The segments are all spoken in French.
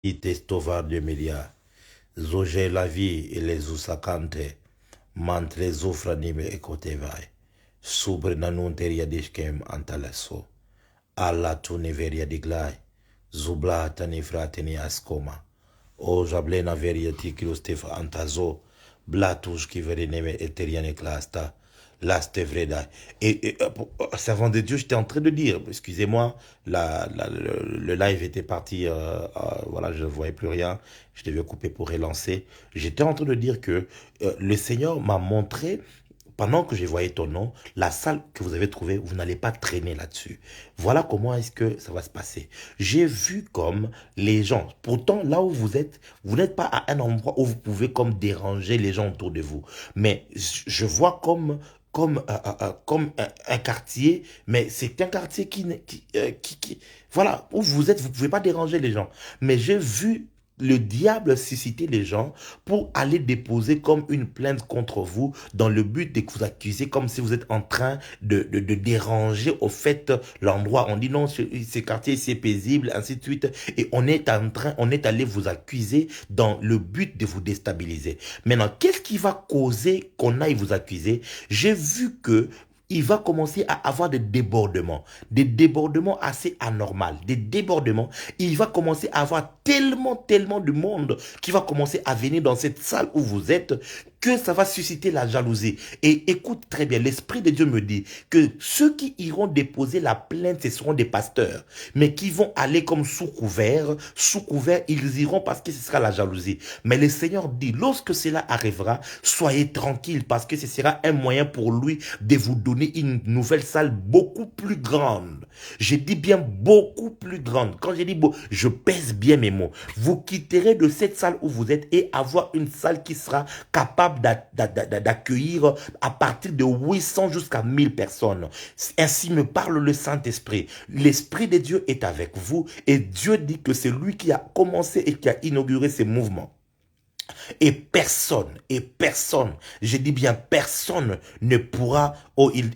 Itestovar de media, zoje la vie et les usakante, mantre zofranime ekotevai, sobre nanunteria diskem antaleso, alla tuneveria diglai, zubla tanifrateni ascoma, o jablena veria tikriostef antazo, blatush qui vereneme eteriane clasta, L'aste vreda. Servant de Dieu, j'étais en train de dire, excusez-moi, le live était parti, voilà, je ne voyais plus rien, je devais couper pour relancer. J'étais en train de dire que le Seigneur m'a montré, pendant que je voyais ton nom, la salle que vous avez trouvée, vous n'allez pas traîner là-dessus. Voilà comment est-ce que ça va se passer. J'ai vu comme les gens, pourtant là où vous êtes, vous n'êtes pas à un endroit où vous pouvez comme déranger les gens autour de vous. Mais je vois comme un quartier, mais c'est un quartier voilà, où vous êtes, vous ne pouvez pas déranger les gens. Mais j'ai vu le diable susciter les gens pour aller déposer comme une plainte contre vous dans le but de vous accuser comme si vous êtes en train de déranger au fait l'endroit. On dit non, ce quartier c'est paisible, ainsi de suite. Et on est allé vous accuser dans le but de vous déstabiliser. Maintenant, qu'est-ce qui va causer qu'on aille vous accuser? J'ai vu que il va commencer à avoir des débordements assez anormaux, des débordements. Il va commencer à avoir tellement de monde qui va commencer à venir dans cette salle où vous êtes que ça va susciter la jalousie. Et écoute très bien, l'Esprit de Dieu me dit que ceux qui iront déposer la plainte, ce seront des pasteurs, mais qui vont aller comme sous couvert, ils iront parce que ce sera la jalousie. Mais le Seigneur dit, lorsque cela arrivera, soyez tranquilles parce que ce sera un moyen pour lui de vous donner une nouvelle salle beaucoup plus grande. Je dis bien beaucoup plus grande. Quand je dis beau, je pèse bien mes mots. Vous quitterez de cette salle où vous êtes et avoir une salle qui sera capable d'accueillir à partir de 800 jusqu'à 1000 personnes. Ainsi me parle le Saint-Esprit. L'Esprit de Dieu est avec vous et Dieu dit que c'est lui qui a commencé et qui a inauguré ces mouvements. Et personne, je dis bien personne ne pourra,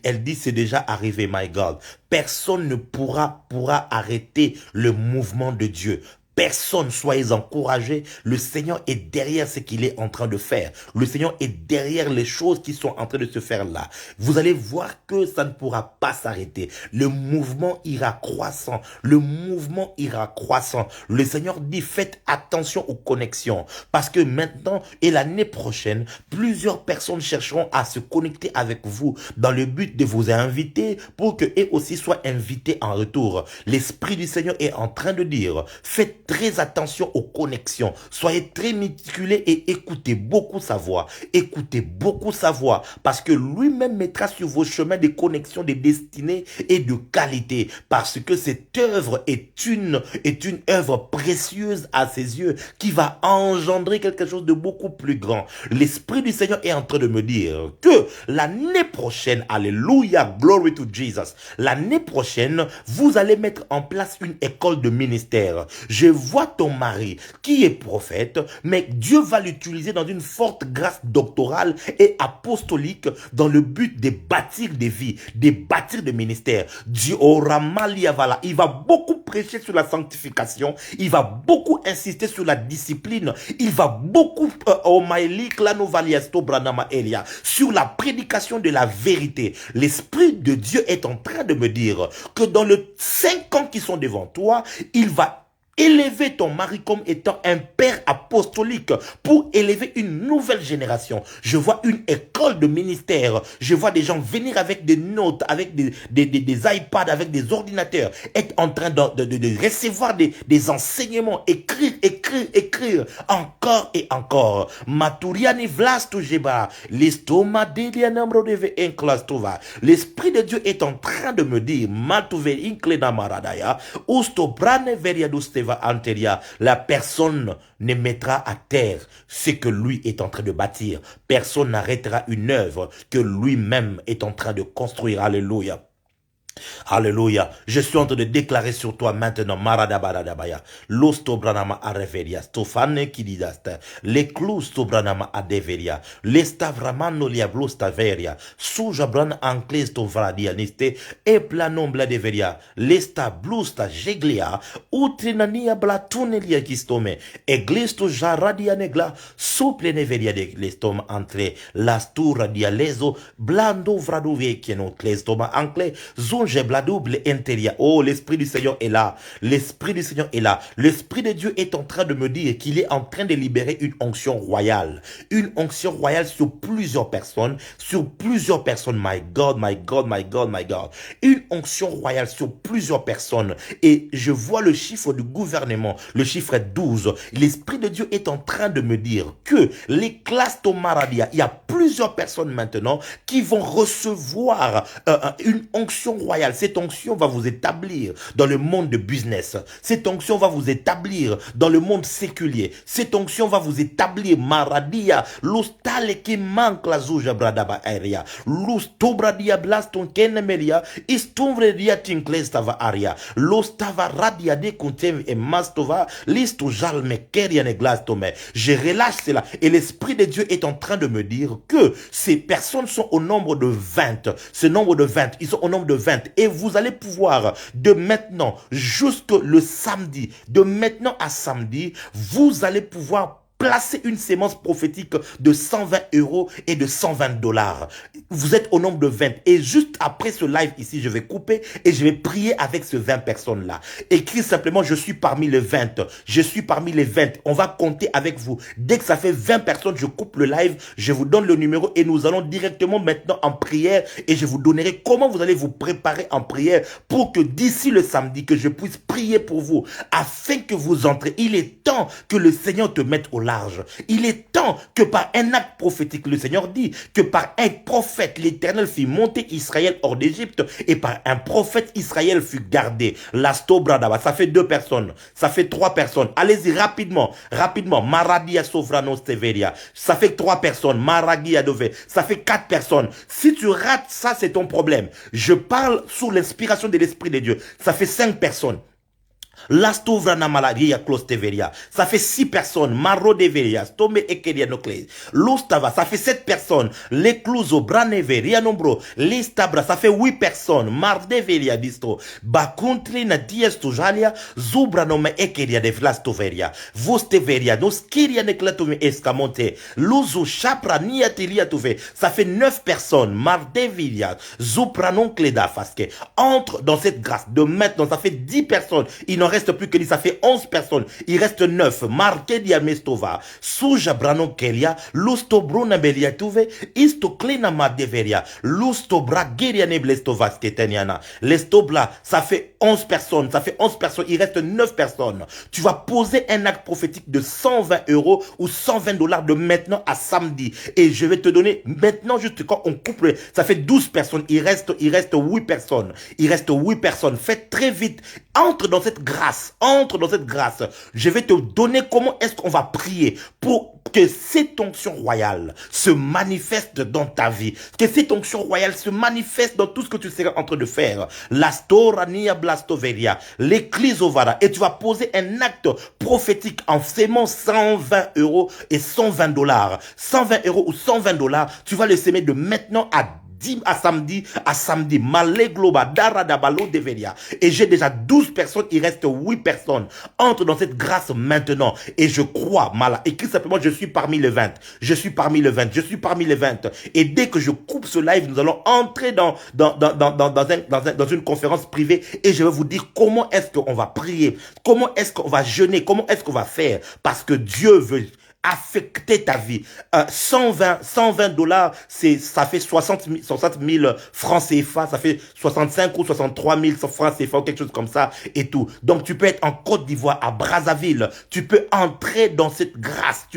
elle dit c'est déjà arrivé, my God, personne ne pourra arrêter le mouvement de Dieu. Personne, soyez encouragés. Le Seigneur est derrière ce qu'il est en train de faire. Le Seigneur est derrière les choses qui sont en train de se faire là. Vous allez voir que ça ne pourra pas s'arrêter. Le mouvement ira croissant. Le mouvement ira croissant. Le Seigneur dit, faites attention aux connexions. Parce que maintenant et l'année prochaine, plusieurs personnes chercheront à se connecter avec vous dans le but de vous inviter pour que eux aussi soient invités en retour. L'Esprit du Seigneur est en train de dire, faites très attention aux connexions. Soyez très méticuleux et écoutez beaucoup sa voix. Écoutez beaucoup sa voix parce que lui-même mettra sur vos chemins des connexions de destinée et de qualité parce que cette œuvre est une œuvre précieuse à ses yeux qui va engendrer quelque chose de beaucoup plus grand. L'Esprit du Seigneur est en train de me dire que l'année prochaine, alléluia, glory to Jesus, l'année prochaine, vous allez mettre en place une école de ministère. Je vois ton mari qui est prophète, mais Dieu va l'utiliser dans une forte grâce doctorale et apostolique dans le but de bâtir des vies, de bâtir des ministères. Dieu aura maliavala. Il va beaucoup prêcher sur la sanctification, il va beaucoup insister sur la discipline, il va beaucoup sur la prédication de la vérité. L'Esprit de Dieu est en train de me dire que dans les 5 ans qui sont devant toi, il va élever ton mari comme étant un père apostolique pour élever une nouvelle génération. Je vois une école de ministère. Je vois des gens venir avec des notes, avec des iPads, avec des ordinateurs, être en train de recevoir des enseignements, écrire, encore et encore. Maturiani vlastu jeba, l'istoma delianamro deve enclastova. L'Esprit de Dieu est en train de me dire, matuve inclena maradaya, usto brane veriaduste anteria, la personne ne mettra à terre ce que lui est en train de bâtir. Personne n'arrêtera une œuvre que lui-même est en train de construire. Alléluia. Alléluia. Je suis en train de déclarer sur toi maintenant, Maradabaradabaya, l'ostobranama areveria, stofane kididaste, les clous stobranama adeveria, l'estavramano liablostaveria, soujabran ancles tovradia niste, e planombla deveria, l'esta blusta jeglia, utrinania blatunelia kistome, eglisto jaradia negla, souple neveria de l'estom entre, lastura dialezo, blando vradovecchio, clestoma ancle, zonge bladouble intérieur. Oh, l'Esprit du Seigneur est là. L'Esprit du Seigneur est là. L'Esprit de Dieu est en train de me dire qu'il est en train de libérer une onction royale. Une onction royale sur plusieurs personnes. Sur plusieurs personnes. My God, my God, my God, my God. Une onction royale sur plusieurs personnes. Et je vois le chiffre du gouvernement. Le chiffre est 12. L'Esprit de Dieu est en train de me dire que les classes Tomaradia, il y a plusieurs personnes maintenant qui vont recevoir une onction royale. Cette onction va vous établir dans le monde de business. Cette onction va vous établir dans le monde séculier. Cette onction va vous établir maradia. L'ostale qui manque la zouja bradaba aria. L'ostobradia blaston kenemeria. Istumvredia tinklestava aria. L'ostava radia de contem et mastova. Listo jalme keria ne glastome. Je relâche cela. Et l'Esprit de Dieu est en train de me dire que ces personnes sont au nombre de 20. Ce nombre de 20, ils sont au nombre de 20. Et vous allez pouvoir, de maintenant jusqu'au le samedi, de maintenant à samedi, vous allez pouvoir placer une sémence prophétique de 120 € et de 120 $. Vous êtes au nombre de 20. Et juste après ce live ici, je vais couper et je vais prier avec ces 20 personnes-là. Écris simplement, je suis parmi les 20. Je suis parmi les 20. On va compter avec vous. Dès que ça fait 20 personnes, je coupe le live, je vous donne le numéro et nous allons directement maintenant en prière et je vous donnerai comment vous allez vous préparer en prière pour que d'ici le samedi, que je puisse prier pour vous afin que vous entrez. Il est temps que le Seigneur te mette au large. Il est temps que par un acte prophétique, le Seigneur dit que par un prophète, l'Éternel fit monter Israël hors d'Égypte et par un prophète, Israël fut gardé. L'astobradaba, ça fait 2 personnes, ça fait 3 personnes. Allez-y rapidement, rapidement. Maradia Sovrano Steveria, ça fait 3 personnes. Maragia Dove, ça fait 4 personnes. Si tu rates ça, c'est ton problème. Je parle sous l'inspiration de l'Esprit de Dieu. Ça fait 5 personnes. L'astovrana malaria closteveria. Ça fait 6 personnes. Maro deveria. Stome ekeria nocles. L'ostava. Ça fait 7 personnes. L'ecluso braneveria nombro. L'estabra. Ça fait 8 personnes. Mardeveria distro. Bakuntri na diestujalia. Zubra nome ekeria de vlastoveria. Vosteveria. Noskiria neclatome escamonte. Luzo chapra niatilia tuve. Ça fait 9 personnes. Mardeveria. Zupranon cleda faske. Entre dans cette grâce. De maintenant, ça fait 10 personnes. Il n'en reste plus que 10, ça fait 11 personnes. Il reste 9. Marke diamestova. Suja branon kelia. Lusto bruna belia tuve. Isto klena madeveria. Lusto brageria neblestova sketeniana. L'estobla, ça fait 11 personnes. Ça fait 11 personnes. Il reste 9 personnes. Tu vas poser un acte prophétique de 120 € ou 120 $ de maintenant à samedi. Et je vais te donner maintenant, juste quand on couple, ça fait 12 personnes. Il reste 8 personnes. Il reste 8 personnes. Faites très vite. Entre dans cette grâce. Entre dans cette grâce. Je vais te donner comment est-ce qu'on va prier pour que cette onction royale se manifeste dans ta vie. Que cette onction royale se manifeste dans tout ce que tu seras en train de faire. L'astorania blastoveria. L'ecclisovara. Et tu vas poser un acte prophétique en sémant 120 € et 120 $. 120 € ou 120 $. Tu vas le sémer de maintenant à samedi, Malé Globa, Daradabalo Deveria. Et j'ai déjà 12 personnes, il reste 8 personnes. Entre dans cette grâce maintenant. Et je crois, Mala, écris simplement, je suis parmi les 20. Je suis parmi les 20. Je suis parmi les 20. Et dès que je coupe ce live, nous allons entrer dans une conférence privée et je vais vous dire comment est-ce qu'on va prier, comment est-ce qu'on va jeûner, comment est-ce qu'on va faire. Parce que Dieu veut affecter ta vie. 120 $, ça fait 60 000 francs CFA, ça fait 65 ou 63 000 francs CFA ou quelque chose comme ça et tout. Donc tu peux être en Côte d'Ivoire, à Brazzaville, tu peux entrer dans cette grâce,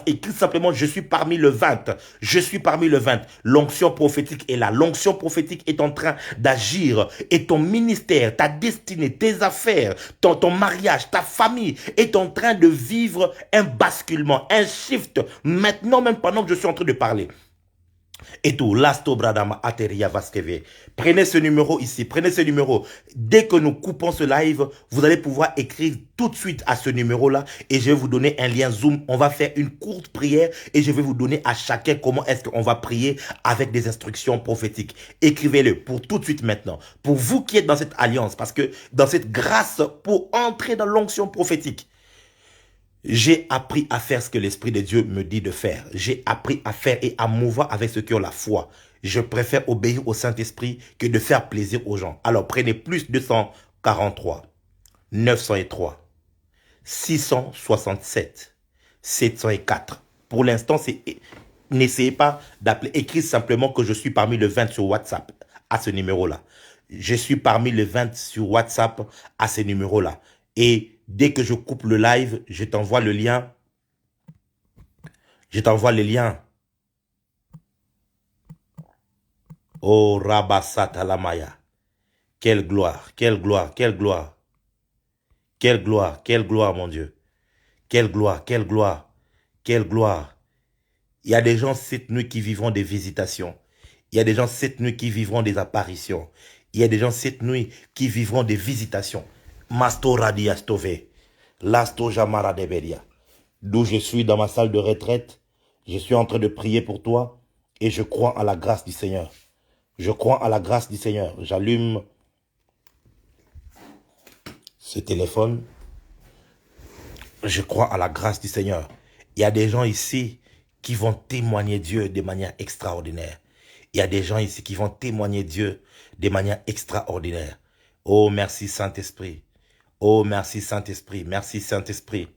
et tout simplement, je suis parmi le 20, l'onction prophétique est là, l'onction prophétique est en train d'agir et ton ministère, ta destinée, tes affaires, ton mariage, ta famille est en train de vivre un basculement, un shift, maintenant même pendant que je suis en train de parler. Et tout, Lasto Bradama Ateria Vaskeve. Prenez ce numéro ici, prenez ce numéro. Dès que nous coupons ce live, vous allez pouvoir écrire tout de suite à ce numéro-là et je vais vous donner un lien Zoom. On va faire une courte prière et je vais vous donner à chacun comment est-ce qu'on va prier avec des instructions prophétiques. Écrivez-le pour tout de suite maintenant. Pour vous qui êtes dans cette alliance, parce que dans cette grâce pour entrer dans l'onction prophétique, j'ai appris à faire ce que l'Esprit de Dieu me dit de faire. J'ai appris à faire et à mouvoir avec ceux qui ont la foi. Je préfère obéir au Saint-Esprit que de faire plaisir aux gens. Alors prenez plus 243, 903, 667, 704. Pour l'instant, n'essayez pas d'appeler. Écrivez simplement que je suis parmi les 20 sur WhatsApp à ce numéro-là. Je suis parmi les 20 sur WhatsApp à ce numéro-là. Et dès que je coupe le live, je t'envoie le lien. Je t'envoie le lien. Oh, Rabasatalamaya. Quelle gloire, quelle gloire, quelle gloire. Quelle gloire, mon Dieu. Quelle gloire, quelle gloire, quelle gloire. Il y a des gens cette nuit qui vivront des visitations. Il y a des gens cette nuit qui vivront des apparitions. Il y a des gens cette nuit qui vivront des visitations. Masto Radiastove. Lasto Jamara Deberia. D'où je suis dans ma salle de retraite, je suis en train de prier pour toi et je crois à la grâce du Seigneur. Je crois à la grâce du Seigneur. J'allume ce téléphone. Je crois à la grâce du Seigneur. Il y a des gens ici qui vont témoigner Dieu de manière extraordinaire. Il y a des gens ici qui vont témoigner Dieu de manière extraordinaire. Oh, merci Saint-Esprit. Oh, merci Saint-Esprit. Merci Saint-Esprit.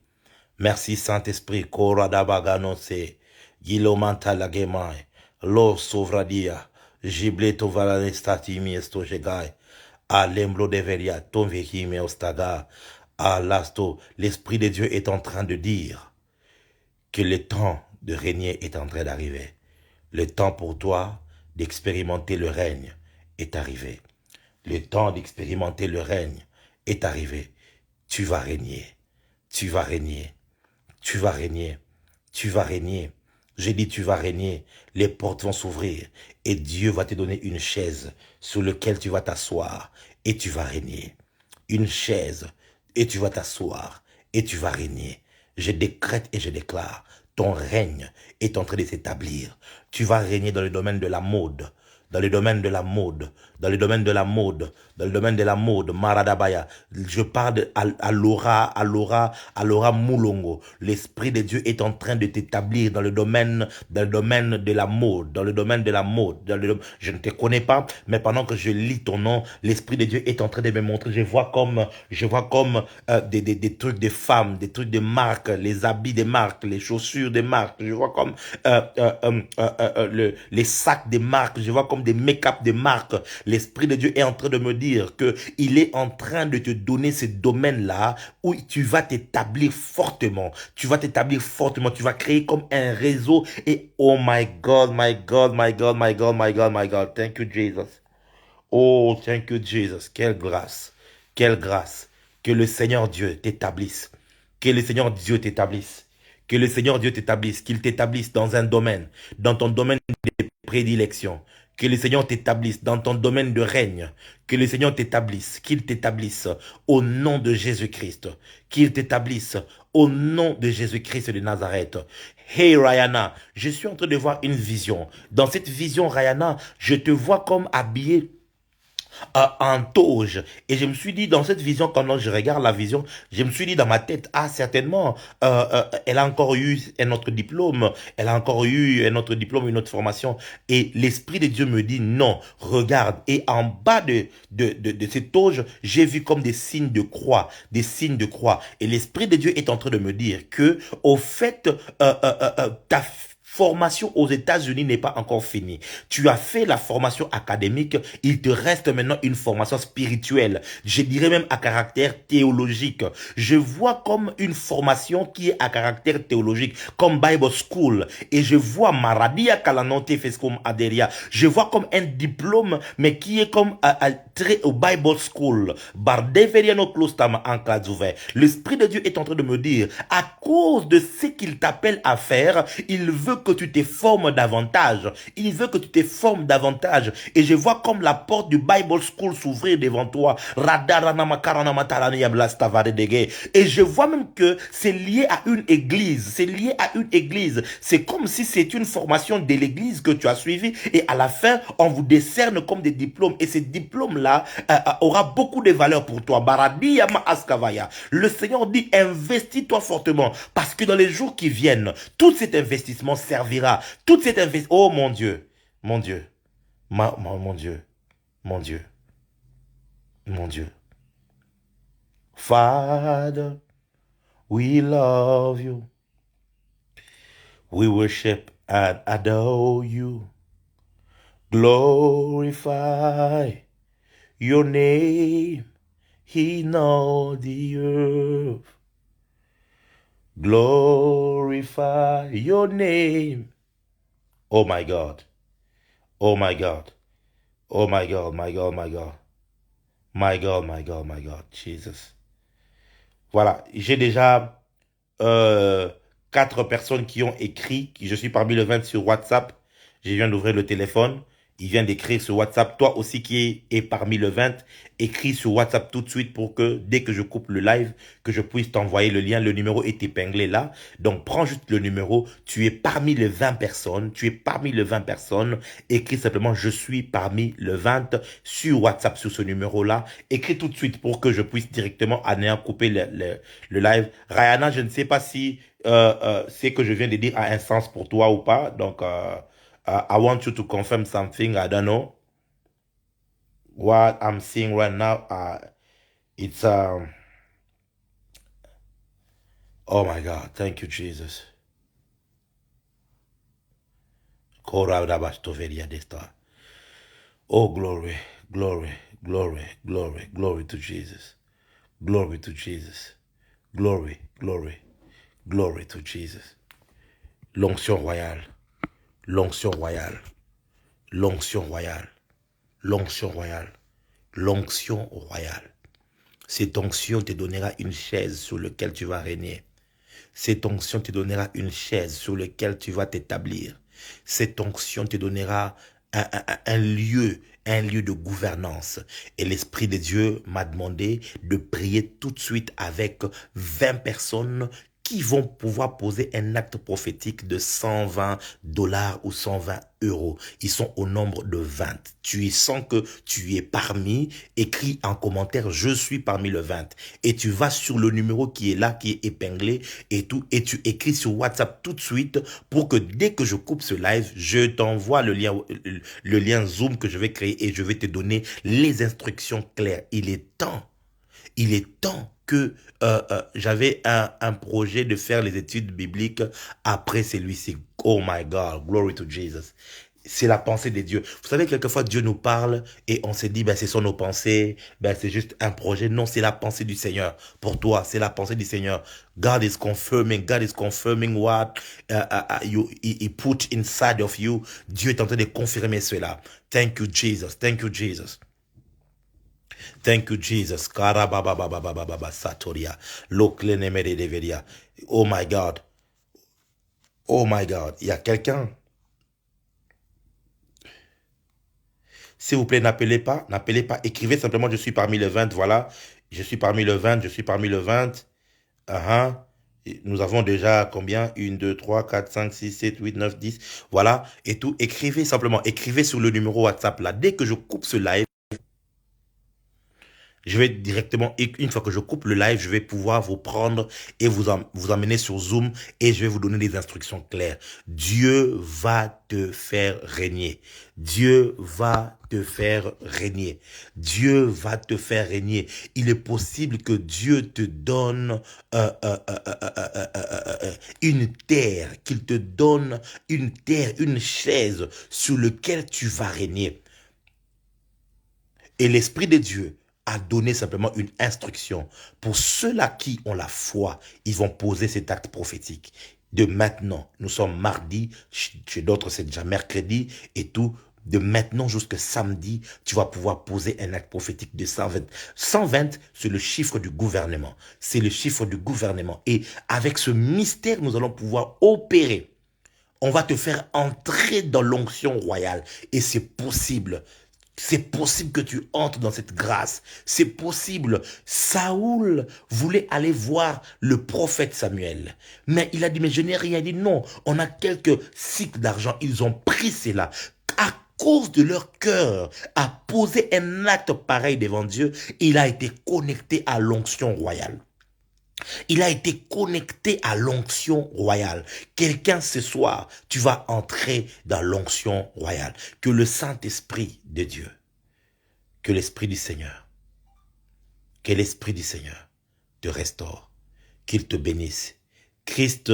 Merci Saint-Esprit. Koradabaganose. Gilomanta lagemai. Lo sovradia. Gibleto valanestatimi estojegai. Alemblo deveria. Tonvekime ostaga. Alasto. L'Esprit de Dieu est en train de dire que le temps de régner est en train d'arriver. Le temps pour toi d'expérimenter le règne est arrivé. Le temps d'expérimenter le règne est arrivé. Tu vas régner. Tu vas régner. Tu vas régner. Tu vas régner. J'ai dit tu vas régner. Les portes vont s'ouvrir et Dieu va te donner une chaise sur laquelle tu vas t'asseoir et tu vas régner. Une chaise et tu vas t'asseoir et tu vas régner. Je décrète et je déclare, ton règne est en train de s'établir. Tu vas régner dans le domaine de la mode, dans le domaine de la mode, dans le domaine de la mode, dans le domaine de la mode, Maradabaya. Je parle à Laura Moulongo. L'Esprit de Dieu est en train de t'établir dans le domaine de la mode, dans le domaine de la mode. Je ne te connais pas, mais pendant que je lis ton nom, l'Esprit de Dieu est en train de me montrer. Je vois comme des trucs de femmes, des trucs de marques, les habits des marques, les chaussures des marques. Je vois comme les sacs des marques. Je vois comme des make-up des marques. L'Esprit de Dieu est en train de me dire qu'il est en train de te donner ce domaine-là où tu vas t'établir fortement. Tu vas t'établir fortement. Tu vas créer comme un réseau. Et oh my God, my God, my God, my God, my God, my God. Thank you, Jesus. Oh, thank you, Jesus. Quelle grâce. Quelle grâce. Que le Seigneur Dieu t'établisse. Que le Seigneur Dieu t'établisse. Que le Seigneur Dieu t'établisse. Qu'il t'établisse dans un domaine. Dans ton domaine de prédilection. Que le Seigneur t'établisse dans ton domaine de règne. Que le Seigneur t'établisse, qu'il t'établisse au nom de Jésus-Christ. Qu'il t'établisse au nom de Jésus-Christ de Nazareth. Hey Rihanna, je suis en train de voir une vision. Dans cette vision, Rihanna, je te vois comme habillé en toge. Et je me suis dit, dans cette vision, quand je regarde la vision, je me suis dit dans ma tête, ah, certainement, elle a encore eu un autre diplôme, elle a encore eu un autre diplôme, une autre formation. Et l'Esprit de Dieu me dit, non, regarde. Et en bas de cette toge, j'ai vu comme des signes de croix, des signes de croix. Et l'Esprit de Dieu est en train de me dire que, au fait, ta formation aux États-Unis n'est pas encore finie. Tu as fait la formation académique, il te reste maintenant une formation spirituelle. Je dirais même à caractère théologique. Je vois comme une formation qui est à caractère théologique, comme Bible School. Et je vois Maradia Kalanonte Fescom Aderia. Je vois comme un diplôme, mais qui est comme très au Bible School. Bardeveriano Klostama Ankladzuve. L'Esprit de Dieu est en train de me dire, à cause de ce qu'il t'appelle à faire, il veut que tu te formes davantage. Il veut que tu te formes davantage. Et je vois comme la porte du Bible School s'ouvrir devant toi. Et je vois même que c'est lié à une église. C'est lié à une église. C'est comme si c'est une formation de l'église que tu as suivie. Et à la fin, on vous décerne comme des diplômes. Et ces diplômes-là aura beaucoup de valeur pour toi. Baradiyama Askavaya. Le Seigneur dit, investis-toi fortement. Parce que dans les jours qui viennent, tout cet investissement servira. Tout cet investissement... Oh mon Dieu. Mon Dieu. Mon Dieu. Mon Dieu. Mon Dieu. Father, we love you. We worship and adore you. Glorify your name in all the earth. Glorify your name. Oh my God. Oh my God. Oh my God, my God, my God. My God, my God, my God. Jesus. Voilà, j'ai déjà 4 personnes qui ont écrit. Je suis parmi les 20 sur WhatsApp. Je viens d'ouvrir le téléphone. Il vient d'écrire sur WhatsApp. Toi aussi qui es parmi les 20, écris sur WhatsApp tout de suite pour que dès que je coupe le live, que je puisse t'envoyer le lien. Le numéro est épinglé là. Donc prends juste le numéro. Tu es parmi les 20 personnes. Tu es parmi les 20 personnes. Écris simplement je suis parmi les 20 sur WhatsApp sur ce numéro là. Écris tout de suite pour que je puisse directement en ayant coupé le live. Rayana, je ne sais pas si ce que je viens de dire a un sens pour toi ou pas. Donc I want you to confirm something. I don't know. What I'm seeing right now, it's oh my God, thank you, Jesus. Oh, glory, glory, glory, glory, glory to Jesus. Glory to Jesus. Glory, glory, glory to Jesus. L'onction royale. L'onction royale. L'onction royale. L'onction royale. L'onction royale. Cette onction te donnera une chaise sur laquelle tu vas régner. Cette onction te donnera une chaise sur laquelle tu vas t'établir. Cette onction te donnera un lieu de gouvernance. Et l'Esprit de Dieu m'a demandé de prier tout de suite avec 20 personnes qui vont pouvoir poser un acte prophétique de $120 ou 120 euros. Ils sont au nombre de 20. Tu sens que tu es parmi, écris en commentaire, je suis parmi le 20. Et tu vas sur le numéro qui est là, qui est épinglé et tout, et tu écris sur WhatsApp tout de suite pour que dès que je coupe ce live, je t'envoie le lien Zoom que je vais créer et je vais te donner les instructions claires. Il est temps que j'avais un projet de faire les études bibliques après celui-ci. Oh my God, glory to Jesus. C'est la pensée de Dieu. Vous savez, quelquefois, Dieu nous parle et on se dit, ben, ce sont nos pensées, ben, c'est juste un projet. Non, c'est la pensée du Seigneur. Pour toi, c'est la pensée du Seigneur. God is confirming what he put inside of you. Dieu est en train de confirmer cela. Thank you, Jesus. Thank you, Jesus. Thank you, Jesus. Oh my God. Oh my God. Il y a quelqu'un. S'il vous plaît, n'appelez pas. Écrivez simplement, je suis parmi les 20. Voilà. Je suis parmi les 20. Nous avons déjà combien? 1, 2, 3, 4, 5, 6, 7, 8, 9, 10. Voilà. Et tout. Écrivez simplement. Écrivez sur le numéro WhatsApp là. Dès que je coupe ce live, je vais directement, une fois que je coupe le live, je vais pouvoir vous prendre et vous emmener sur Zoom et je vais vous donner des instructions claires. Dieu va te faire régner. Dieu va te faire régner. Dieu va te faire régner. Il est possible que Dieu te donne une terre, qu'il te donne une terre, une chaise sur laquelle tu vas régner. Et l'Esprit de Dieu a donné simplement une instruction. Pour ceux-là qui ont la foi, ils vont poser cet acte prophétique. De maintenant, nous sommes mardi, chez d'autres c'est déjà mercredi et tout. de maintenant jusqu'à samedi, tu vas pouvoir poser un acte prophétique de 120. 120, c'est le chiffre du gouvernement. C'est le chiffre du gouvernement. Et avec ce mystère, nous allons pouvoir opérer. On va te faire entrer dans l'onction royale. Et c'est possible. C'est possible que tu entres dans cette grâce. C'est possible. Saoul voulait aller voir le prophète Samuel. Mais il a dit, mais je n'ai rien dit. Non, on a quelques cycles d'argent. Ils ont pris cela. À cause de leur cœur, à poser un acte pareil devant Dieu, il a été connecté à l'onction royale. Il a été connecté à l'onction royale. Quelqu'un ce soir, tu vas entrer dans l'onction royale. Que le Saint-Esprit de Dieu, que l'Esprit du Seigneur, que l'Esprit du Seigneur te restaure, qu'il te bénisse. Christ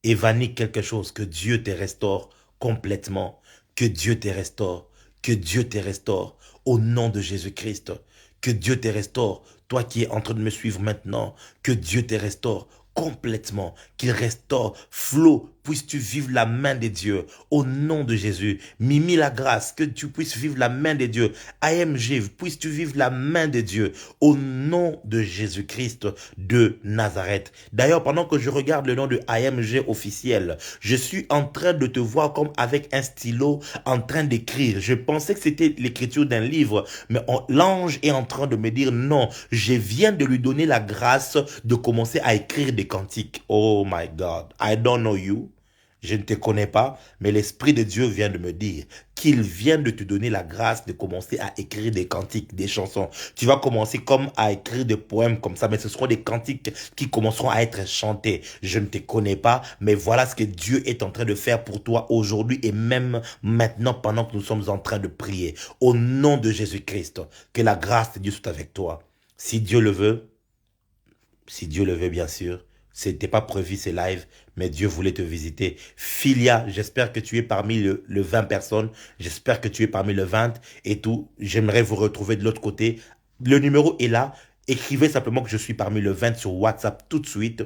évanie quelque chose, que Dieu te restaure complètement, que Dieu te restaure, que Dieu te restaure au nom de Jésus-Christ. Que Dieu te restaure, toi qui es en train de me suivre maintenant, que Dieu te restaure complètement, qu'il restaure. Flo, puisses-tu vivre la main de Dieu au nom de Jésus. Mimi la grâce, que tu puisses vivre la main de Dieu. AMG, puisses-tu vivre la main de Dieu au nom de Jésus-Christ de Nazareth. D'ailleurs, pendant que je regarde le nom de AMG officiel, je suis en train de te voir comme avec un stylo en train d'écrire. Je pensais que c'était l'écriture d'un livre, mais l'ange est en train de me dire non, je viens de lui donner la grâce de commencer à écrire des cantiques. Oh my God, I don't know you. Je ne te connais pas, mais l'Esprit de Dieu vient de me dire qu'il vient de te donner la grâce de commencer à écrire des cantiques, des chansons. Tu vas commencer comme à écrire des poèmes comme ça, mais ce seront des cantiques qui commenceront à être chantés. Je ne te connais pas, mais voilà ce que Dieu est en train de faire pour toi aujourd'hui et même maintenant pendant que nous sommes en train de prier. Au nom de Jésus-Christ, que la grâce de Dieu soit avec toi. Si Dieu le veut bien sûr, c'était pas prévu ces lives, mais Dieu voulait te visiter. Filia, j'espère que tu es parmi le 20 personnes. J'espère que tu es parmi le 20 et tout. J'aimerais vous retrouver de l'autre côté. Le numéro est là. Écrivez simplement que je suis parmi le 20 sur WhatsApp tout de suite.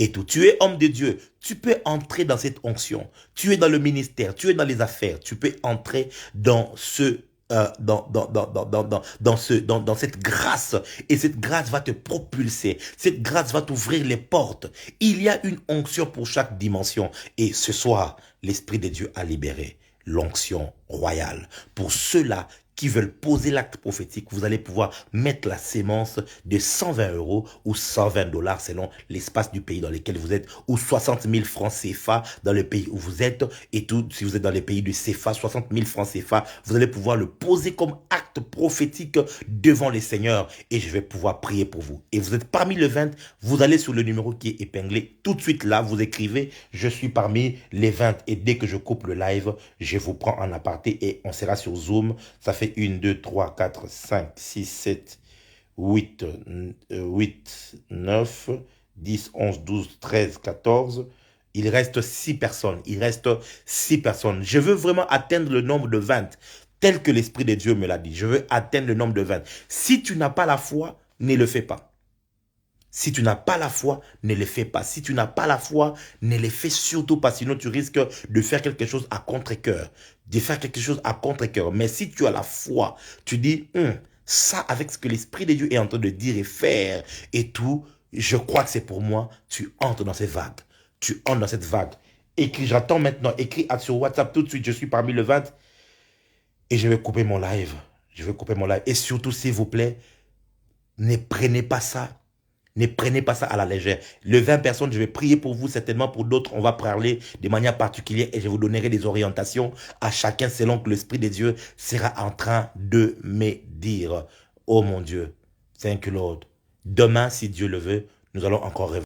Et tout. Tu es homme de Dieu. Tu peux entrer dans cette onction. Tu es dans le ministère. Tu es dans les affaires. Tu peux entrer dans dans cette grâce, et cette grâce va te propulser, cette grâce va t'ouvrir les portes. Il y a une onction pour chaque dimension et ce soir l'Esprit de Dieu a libéré l'onction royale pour ceux-là qui veulent poser l'acte prophétique. Vous allez pouvoir mettre la sémence de 120 € ou 120 $ selon l'espace du pays dans lequel vous êtes, ou 60 000 francs CFA dans le pays où vous êtes, et tout, si vous êtes dans les pays du CFA, 60 000 francs CFA, vous allez pouvoir le poser comme acte prophétique devant les seigneurs, et je vais pouvoir prier pour vous. Et vous êtes parmi le 20, vous allez sur le numéro qui est épinglé, tout de suite là, vous écrivez, je suis parmi les 20, et dès que je coupe le live, je vous prends en aparté, et on sera sur Zoom. Ça fait 1, 2, 3, 4, 5, 6, 7, 8, 9, 10, 11, 12, 13, 14. Il reste 6 personnes. Il reste 6 personnes. Je veux vraiment atteindre le nombre de 20, tel que l'Esprit de Dieu me l'a dit. Je veux atteindre le nombre de 20. Si tu n'as pas la foi, ne le fais pas. Si tu n'as pas la foi, ne le fais pas. Si tu n'as pas la foi, ne le fais surtout pas. Sinon, tu risques de faire quelque chose à contre-cœur. De faire quelque chose à contre-cœur. Mais si tu as la foi, tu dis, ça avec ce que l'Esprit de Dieu est en train de dire et faire et tout, je crois que c'est pour moi. Tu entres dans cette vague. Tu entres dans cette vague. Écris, j'attends maintenant. Écris sur WhatsApp tout de suite. Je suis parmi le 20. Et je vais couper mon live. Je vais couper mon live. Et surtout, s'il vous plaît, ne prenez pas ça. Ne prenez pas ça à la légère. Le 20 personnes, je vais prier pour vous, certainement pour d'autres, on va parler de manière particulière et je vous donnerai des orientations à chacun selon que l'Esprit de Dieu sera en train de me dire. Oh mon Dieu, thank you Lord. Demain, si Dieu le veut, nous allons encore rêver.